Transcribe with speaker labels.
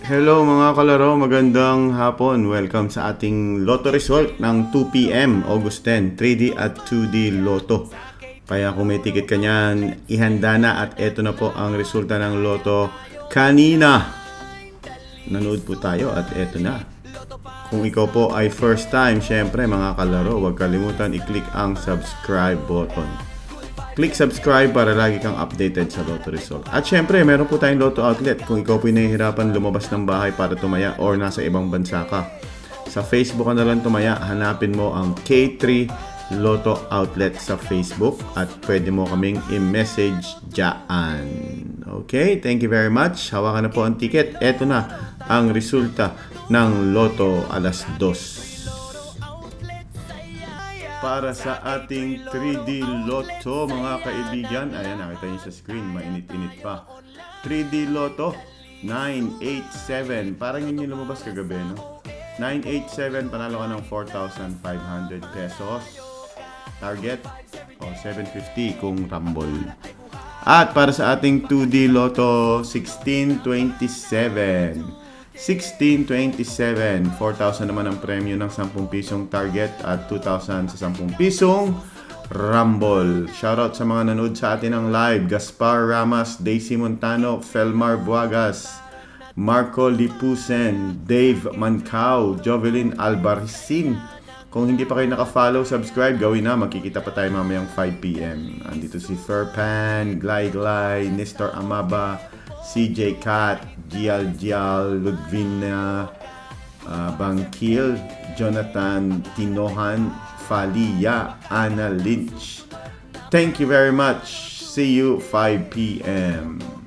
Speaker 1: Hello mga kalaro, magandang hapon. Welcome sa ating Lotto result ng 2 PM, August 10, 3D at 2D Lotto. Kaya kung may ticket ka niyan, ihanda na at eto na po ang resulta ng Lotto kanina. Nanood po tayo at eto na. Kung ikaw po ay first time, syempre mga kalaro, huwag kalimutan i-click ang subscribe button. Click subscribe para lagi kang updated sa Lotto result. At syempre, meron po tayong Lotto outlet kung ikaw po nahihirapan lumabas ng bahay para tumaya or nasa ibang bansa ka. Sa Facebook ka na lang tumaya, hanapin mo ang K3 Lotto outlet sa Facebook at pwede mo kaming i-message dyan. Okay, thank you very much. Hawakan na po ang ticket. Eto na ang resulta ng Lotto alas 2. Para sa ating 3D Lotto mga kaibigan, ayan, nakita niyo sa screen, mainit-init pa. 3D Lotto 987, parang yun yung lumabas kagabi, no? 987, panalo ka ng 4,500 pesos. Target 750 kung rumble. At para sa ating 2D Lotto 1627, 4,000 naman ang premyo ng 10 pisong target at 2,000 sa 10 pisong rumble. Shoutout sa mga nanood sa atin ng live. Gaspar Ramas, Daisy Montano, Felmar Buagas, Marco Lipusen, Dave Mancao, Jovelyn Albaricin. Kung hindi pa kayo naka-follow, subscribe, gawin na. Magkikita pa tayo mamayang 5 PM. Andito si Ferpan, Glay Glay, Nestor Amaba, CJ Cat, Gial Ludvina, Bangkil, Jonathan Tinohan, Falia, Anna Lynch. Thank you very much. See you 5 PM.